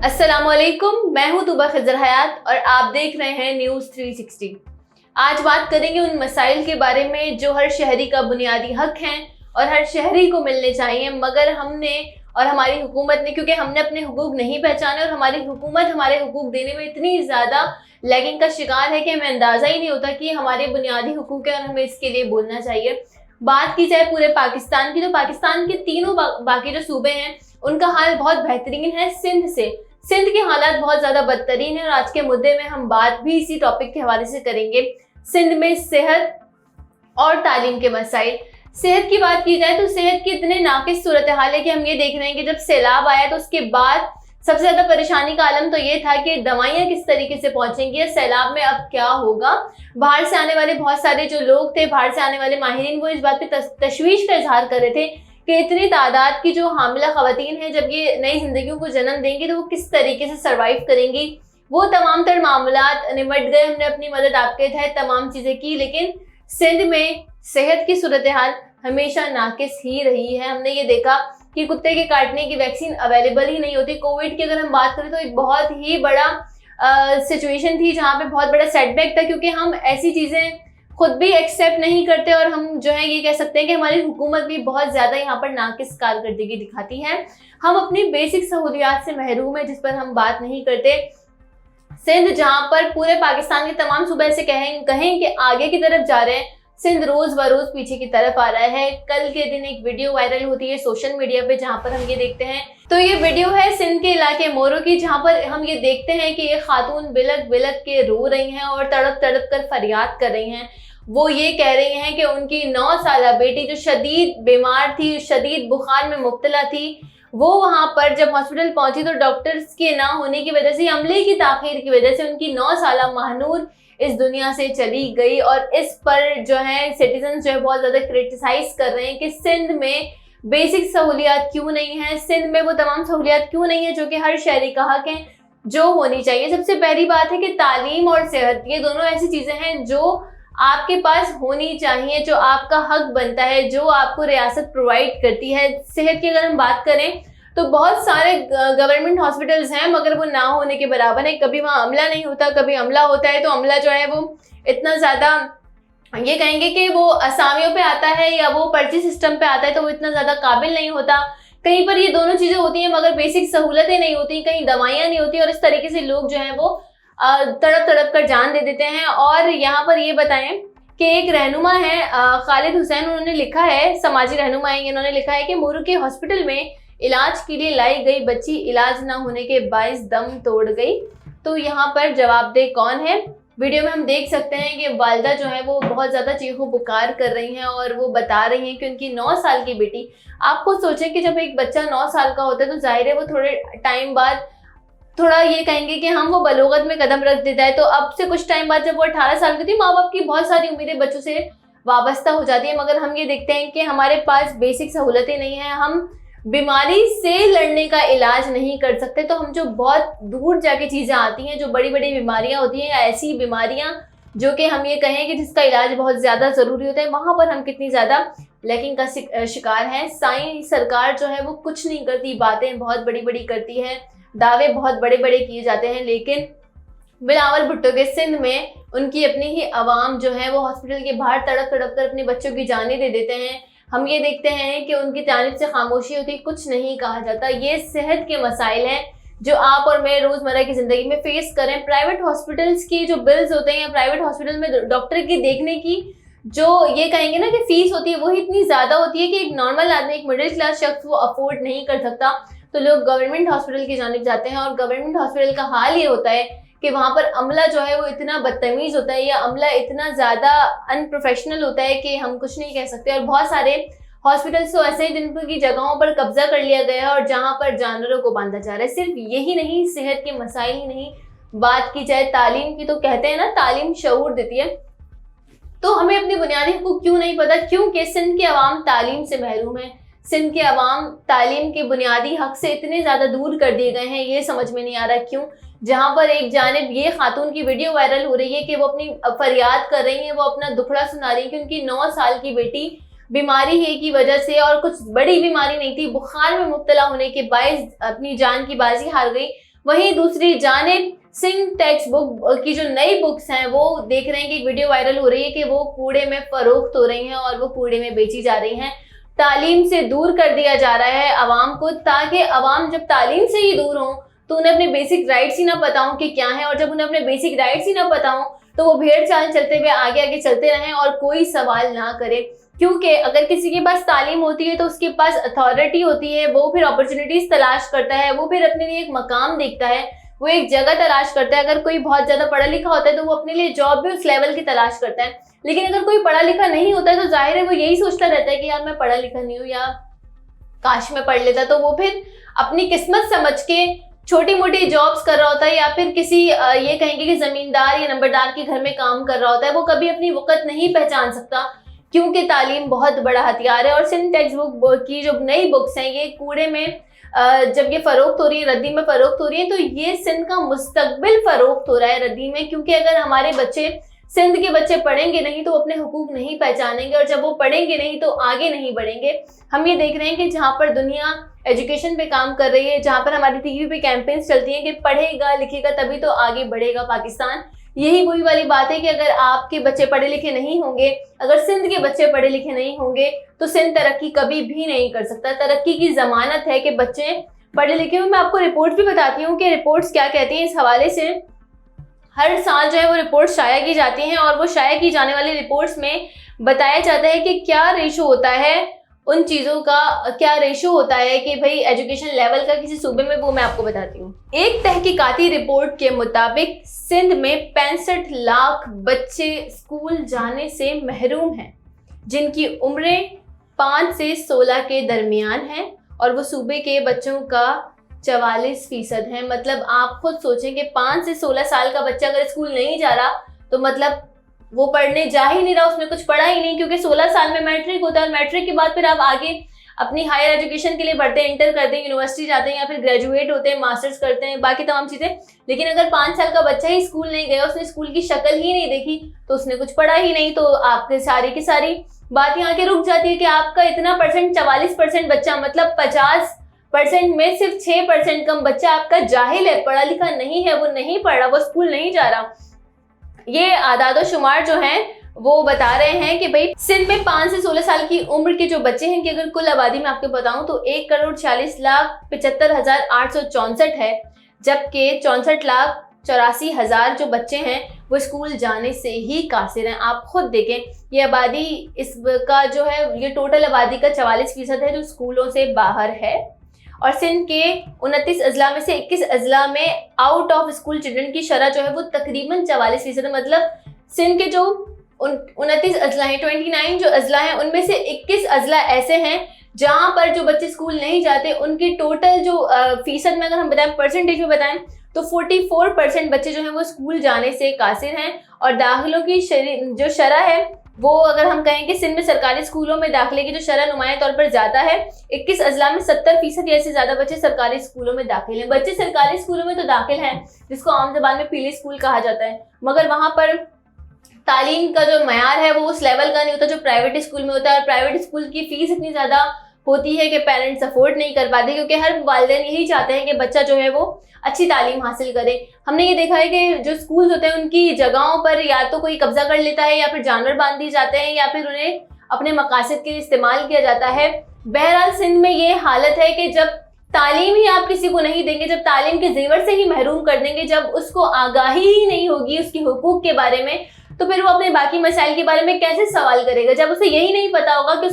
अस्सलामुअलैकुम, मैं हूं तुबा खिजर हयात और आप देख रहे हैं न्यूज़ 360। आज बात करेंगे उन मसाइल के बारे में जो हर शहरी का बुनियादी हक हैं और हर शहरी को मिलने चाहिए, मगर हमने और हमारी हुकूमत ने, क्योंकि हमने अपने हुकूक नहीं पहचाने और हमारी हुकूमत हमारे हुकूक देने में इतनी ज़्यादा लैगिंग का शिकार है कि हमें अंदाज़ा ही नहीं होता कि हमारे बुनियादी हुकूक है और हमें इसके लिए बोलना चाहिए। बात की जाए पूरे पाकिस्तान की, तो पाकिस्तान के तीनों बाकी जो सूबे हैं उनका हाल बहुत बेहतरीन है। सिंध के हालात बहुत ज्यादा बदतरीन है और आज के मुद्दे में हम बात भी इसी टॉपिक के हवाले से करेंगे। सिंध में सेहत और तालीम के मसाइल। सेहत की बात की जाए तो सेहत की इतने नाकिस सूरत हाल है कि हम ये देख रहे हैं कि जब सैलाब आया तो उसके बाद सबसे ज्यादा परेशानी का आलम तो ये था कि दवाइयाँ किस तरीके से पहुंचेंगी, सैलाब में अब क्या होगा। बाहर से आने वाले बहुत सारे जो लोग थे, बाहर से आने वाले माहिरीन, वो इस बात पे तशवीश का इजहार कर रहे थे कि इतनी तादाद की जो हामिला खवातीन हैं जब ये नई जिंदगियों को जन्म देंगी तो वो किस तरीके से सरवाइव करेंगी। वो तमाम तर मामलात निमट गए। हमने अपनी मदद आपके तहत तमाम चीज़ें की, लेकिन सिंध में सेहत की सूरत हाल हमेशा नाकिस ही रही है। हमने ये देखा कि कुत्ते के काटने की वैक्सीन अवेलेबल ही नहीं होती। कोविड की अगर हम बात करें तो एक बहुत ही बड़ा सिचुएशन थी जहाँ पे बहुत बड़ा सेटबैक था, क्योंकि हम ऐसी चीज़ें खुद भी एक्सेप्ट नहीं करते और हम जो है ये कह सकते हैं कि हमारी हुकूमत भी बहुत ज़्यादा यहाँ पर नाकिस कारकर्दगी दिखाती है। हम अपनी बेसिक सहूलियात से महरूम है, जिस पर हम बात नहीं करते। सिंध, जहाँ पर पूरे पाकिस्तान के तमाम सूबे से कहें कि आगे की तरफ जा रहे हैं, सिंध रोज बरोज पीछे की तरफ आ रहा है। कल के दिन एक वीडियो वायरल होती है सोशल मीडिया पे, जहाँ पर हम ये देखते हैं, तो ये वीडियो है सिंध के इलाके मोरो की, जहाँ पर हम ये देखते हैं कि ये खातून बिलक बिलक के रो रही हैं और तड़प तड़प कर फरियाद कर रही हैं। वो ये कह रही हैं कि उनकी 9 साला बेटी जो शदीद बीमार थी, शदीद बुखार में मुब्तला थी, वो वहाँ पर जब हॉस्पिटल पहुंची तो डॉक्टर्स के ना होने की वजह से, अमले की ताखीर की वजह से उनकी 9 साला महानूर इस दुनिया से चली गई। और इस पर जो है सिटीजन जो है बहुत ज़्यादा क्रिटिसाइज कर रहे हैं कि सिंध में बेसिक सहूलियात क्यों नहीं है, सिंध में वो तमाम सहूलियात क्यों नहीं है जो कि हर शहरी का हक है, जो होनी चाहिए। सबसे पहली बात है कि तालीम और सेहत, ये दोनों ऐसी चीज़ें हैं जो आपके पास होनी चाहिए, जो आपका हक बनता है, जो आपको रियासत प्रोवाइड करती है। सेहत की अगर हम बात करें तो बहुत सारे गवर्नमेंट हॉस्पिटल्स हैं, मगर वो ना होने के बराबर है। कभी वहाँ अमला नहीं होता, कभी अमला होता है तो अमला जो है वो इतना ज़्यादा, ये कहेंगे कि वो असामियों पे आता है या वो पर्ची सिस्टम पे आता है तो वो इतना ज़्यादा काबिल नहीं होता। कहीं पर ये दोनों चीज़ें होती हैं मगर बेसिक सहूलतें नहीं होती, कहीं दवाइयाँ नहीं होती, और इस तरीके से लोग जो हैं वो तड़प तड़प कर जान दे देते हैं। और यहाँ पर ये बताएं कि एक रहनुमा है खालिद हुसैन, उन्होंने लिखा है, समाजी रहनुमा है, इन्होंने लिखा है कि मोरू के हॉस्पिटल में इलाज के लिए लाई गई बच्ची इलाज ना होने के बाइस दम तोड़ गई। तो यहाँ पर जवाबदेह कौन है? वीडियो में हम देख सकते हैं कि वालिदा जो है वो बहुत ज़्यादा चीखो पुकार कर रही हैं और वो बता रही हैं कि उनकी 9 साल की बेटी, आप खुद सोचें कि जब एक बच्चा 9 साल का होता है तो जाहिर है वो थोड़े टाइम बाद थोड़ा ये कहेंगे कि हम वो बलोगत में कदम रख देता है। तो अब से कुछ टाइम बाद जब वो 18 साल की थी, माँ बाप की बहुत सारी उम्मीदें बच्चों से वाबस्ता हो जाती है, मगर हम ये देखते हैं कि हमारे पास बेसिक सहूलतें नहीं हैं, हम बीमारी से लड़ने का इलाज नहीं कर सकते। तो हम जो बहुत दूर जाके चीज़ें आती हैं, जो बड़ी बड़ी बीमारियां होती हैं, ऐसी बीमारियां जो कि हम ये कहें कि जिसका इलाज बहुत ज़्यादा ज़रूरी होता है, वहाँ पर हम कितनी ज़्यादा लैकिंग का शिकार हैं। साईं सरकार जो है वो कुछ नहीं करती, बातें बहुत बड़ी बड़ी करती है, दावे बहुत बड़े बड़े किए जाते हैं, लेकिन बिलावल भुट्टो के सिंध में उनकी अपनी ही आवाम जो है वो हॉस्पिटल के बाहर तड़प तड़प कर अपने बच्चों की जानें दे देते हैं। हम ये देखते हैं कि उनकी जानिब से खामोशी होती है, कुछ नहीं कहा जाता। ये सेहत के मसाइल हैं जो आप और मैं रोज़मर्रा की ज़िंदगी में फेस करें। प्राइवेट हॉस्पिटल्स की जो बिल्स होते हैं या प्राइवेट हॉस्पिटल में डॉक्टर की देखने की जो ये कहेंगे ना कि फीस होती है, वो इतनी ज़्यादा होती है कि एक नॉर्मल आदमी, एक मिडिल क्लास शख्स वो अफोर्ड नहीं कर सकता। तो लोग गवर्नमेंट हॉस्पिटल की जानिब जाते हैं और गवर्नमेंट हॉस्पिटल का हाल ये होता है कि वहाँ पर अमला जो है वो इतना बदतमीज़ होता है या अमला इतना ज़्यादा अनप्रोफेशनल होता है कि हम कुछ नहीं कह सकते। और बहुत सारे हॉस्पिटल्स तो ऐसे हैं जिनकी जगहों पर कब्जा कर लिया गया है और जहाँ पर जानवरों को बांधा जा रहा है। सिर्फ यही नहीं, सेहत के मसाइल ही नहीं, बात की जाए तालीम की तो कहते हैं ना तालीम शऊर देती है। तो हमें अपने बुनियादी हुकूक क्यों नहीं पता? क्योंकि सिंध के अवाम तालीम से महरूम है। सिंध के अवाम तालीम के बुनियादी हक से इतने ज़्यादा दूर कर दिए गए हैं, ये समझ में नहीं आ रहा क्यों। जहाँ पर एक जानिब ये खातून की वीडियो वायरल हो रही है कि वो अपनी फरियाद कर रही हैं, वो अपना दुखड़ा सुना रही है कि उनकी 9 साल की बेटी बीमारी है की वजह से, और कुछ बड़ी बीमारी नहीं थी, बुखार में मुब्तला होने के बायस अपनी जान की बाजी हार गई। वहीं दूसरी जानिब सिंध टेक्स्ट बुक की जो नई बुक्स हैं वो देख रहे हैं कि वीडियो वायरल हो रही है कि वो कूड़े में फरोख्त हो रही हैं और वो कूड़े में बेची जा रही हैं। तालीम से दूर कर दिया जा रहा है आवाम को, ताकि आवाम जब तालीम से ही दूर हो तो उन्हें अपने बेसिक राइट्स ही ना पता हो कि क्या है, और जब उन्हें अपने बेसिक राइट्स ही ना पता हो तो वो भेड़ चाल चलते हुए आगे आगे चलते रहें और कोई सवाल ना करे। क्योंकि अगर किसी के पास तालीम होती है तो उसके पास अथॉरिटी होती है, वो फिर अपॉर्चुनिटीज तलाश करता है, वो फिर अपने लिए एक मकाम देखता है, वो एक जगह तलाश करता है। अगर कोई बहुत ज्यादा पढ़ा लिखा होता है तो वो अपने लिए जॉब भी उस लेवल की तलाश करता है। लेकिन अगर कोई पढ़ा लिखा नहीं होता है तो जाहिर है वो यही सोचता रहता है कि यार मैं पढ़ा लिखा नहीं हूँ, या काश में पढ़ लेता। तो वो फिर अपनी किस्मत समझ के छोटी मोटी जॉब्स कर रहा होता है, या फिर किसी ये कहेंगे कि जमींदार या नंबरदार के घर में काम कर रहा होता है। वो कभी अपनी वक़्त नहीं पहचान सकता, क्योंकि तालीम बहुत बड़ा हथियार है। और सिंध टेक्स्ट बुक की जो नई बुक्स हैं ये कूड़े में जब ये फरोख्त हो रही है, रद्दी में फरोख्त हो रही है, तो ये सिंध का मुस्तकबिल फरोख्त हो रहा है रद्दी में। क्योंकि अगर हमारे बच्चे, सिंध के बच्चे पढ़ेंगे नहीं तो अपने हुकूक नहीं पहचानेंगे, और जब वो पढ़ेंगे नहीं तो आगे नहीं बढ़ेंगे। हम ये देख रहे हैं कि जहाँ पर दुनिया एजुकेशन पे काम कर रही है, जहाँ पर हमारी टीवी पे कैंपेन्स चलती हैं कि पढ़ेगा लिखेगा तभी तो आगे बढ़ेगा पाकिस्तान, यही वही वाली बात है कि अगर आपके बच्चे पढ़े लिखे नहीं होंगे, अगर सिंध के बच्चे पढ़े लिखे नहीं होंगे तो सिंध तरक्की कभी भी नहीं कर सकता। तरक्की की जमानत है कि बच्चे पढ़े लिखे हुए। मैं आपको रिपोर्ट भी बताती हूँ कि रिपोर्ट्स क्या कहती हैं इस हवाले से। हर साल जो है वो रिपोर्ट शाया की जाती हैं, और वो शाया की जाने वाली रिपोर्ट्स में बताया जाता है कि क्या रेशो होता है उन चीज़ों का, क्या रेशो होता है कि भाई एजुकेशन लेवल का किसी सूबे में, वो मैं आपको बताती हूँ। एक तहकीकाती रिपोर्ट के मुताबिक सिंध में 65 लाख बच्चे स्कूल जाने से महरूम हैं, जिनकी उम्रें 5 से 16 के दरमियान हैं, और वो सूबे के बच्चों का 44% है। मतलब आप खुद सोचें कि 5 से 16 साल का बच्चा अगर स्कूल नहीं जा रहा तो मतलब वो पढ़ने जा ही नहीं रहा, उसने कुछ पढ़ा ही नहीं। क्योंकि 16 साल में मैट्रिक होता है, और मैट्रिक के बाद फिर आप आगे अपनी हायर एजुकेशन के लिए बढ़ते हैं, इंटर करते हैं, यूनिवर्सिटी जाते हैं, या फिर ग्रेजुएट होते हैं, मास्टर्स करते हैं, बाकी तमाम चीज़ें। लेकिन अगर 5 साल का बच्चा ही स्कूल नहीं गया, उसने स्कूल की शक्ल ही नहीं देखी, तो उसने कुछ पढ़ा ही नहीं। तो आपके सारी की सारी बात यहाँ के रुक जाती है कि आपका इतना परसेंट, 44% बच्चा, मतलब 50% में सिर्फ 6% कम बच्चा आपका जाहिल है, पढ़ा लिखा नहीं है, वो नहीं पढ़ रहा, वो स्कूल नहीं जा रहा। ये आदादो शुमार जो हैं वो बता रहे हैं कि भाई सिंध में 5 से 16 साल की उम्र के जो बच्चे हैं कि अगर कुल आबादी में आपको बताऊं तो 1,46,75,864 है, जबकि 64,84,000 जो बच्चे हैं वो स्कूल जाने से ही कासिर हैं। आप खुद देखें, ये आबादी, इसका जो है ये टोटल आबादी का 44% है जो स्कूलों से बाहर है। और सिंध के 29 अजला में से 21 अजला में आउट ऑफ स्कूल चिल्ड्रन की शरह जो है वो तकरीबन 44% है। मतलब सिंध के जो 29 अजला हैं, 29 जो अजला हैं, उनमें से 21 अजला ऐसे हैं जहां पर जो बच्चे स्कूल नहीं जाते, उनकी टोटल जो फीसद में अगर हम बताएं, परसेंटेज में बताएं, तो 44% बच्चे जो हैं वो स्कूल जाने से कासिर हैं। और दाखिलों की जो शरह है वो अगर हम कहें कि सिंध में सरकारी स्कूलों में दाखिले की जो शरह नुमाया तौर पर ज़्यादा है, 21 अजला में 70% या से ज़्यादा बच्चे सरकारी स्कूलों में दाखिल हैं। बच्चे सरकारी स्कूलों में तो दाखिल हैं, जिसको आम ज़बान में पीली स्कूल कहा जाता है, मगर वहाँ पर तालीम का जो मयार है वो उस लेवल का नहीं होता जो प्राइवेट स्कूल में होता है। और प्राइवेट स्कूल की फ़ीस इतनी ज़्यादा होती है कि पेरेंट्स अफोर्ड नहीं कर पाते, क्योंकि हर वालिदैन यही चाहते हैं कि बच्चा जो है वो अच्छी तालीम हासिल करे। हमने ये देखा है कि जो स्कूल्स होते हैं उनकी जगहों पर या तो कोई कब्जा कर लेता है, या फिर जानवर बांध दिए जाते हैं, या फिर उन्हें अपने मकासद के लिए इस्तेमाल किया जाता है। बहरहाल सिंध में ये हालत है कि जब तालीम ही आप किसी को नहीं देंगे, जब तालीम के जेवर से ही महरूम कर देंगे, जब उसको आगाही ही नहीं होगी उसकी हुकूक के बारे में, तो फिर वो अपने बाकी मसाइल के बारे में कैसे सवाल करेगा। जब उसे यही नहीं पता होगा कि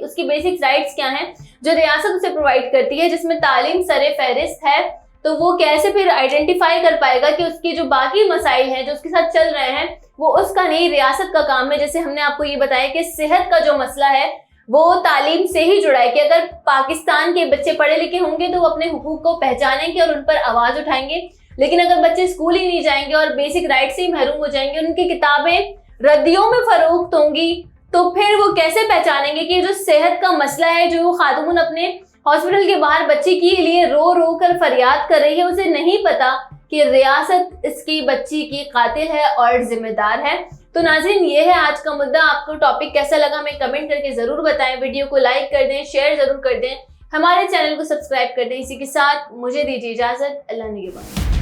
उसकी बेसिक राइट्स क्या हैं जो रियासत उसे प्रोवाइड करती है, जिसमें तालीम सरे फहरिस्त है, तो वो कैसे फिर आइडेंटिफाई कर पाएगा कि उसके जो बाकी मसाइल हैं जो उसके साथ चल रहे हैं वो उसका नहीं, रियासत का काम है। जैसे हमने आपको ये बताया कि सेहत का जो मसला है वो तालीम से ही जुड़ा है, कि अगर पाकिस्तान के बच्चे पढ़े लिखे होंगे तो वो अपने हुकूक को पहचानेंगे और उन पर आवाज़ उठाएंगे। लेकिन अगर बच्चे स्कूल ही नहीं जाएंगे और बेसिक राइट से ही महरूम हो जाएंगे, उनकी किताबें रद्दियों में फरोख्त होंगी, तो फिर वो कैसे पहचानेंगे कि जो सेहत का मसला है, जो खातून अपने हॉस्पिटल के बाहर बच्चे के लिए रो रो कर फरियाद कर रही है, उसे नहीं पता कि रियासत इसकी बच्ची की कातिल है और जिम्मेदार है। तो नाज़रीन, ये है आज का मुद्दा। आपको टॉपिक कैसा लगा हमें कमेंट करके ज़रूर बताएं। वीडियो को लाइक कर दें, शेयर ज़रूर कर दें। हमारे चैनल को सब्सक्राइब कर दें। इसी के साथ मुझे दीजिए इजाजत। अल्लाह निगहबान।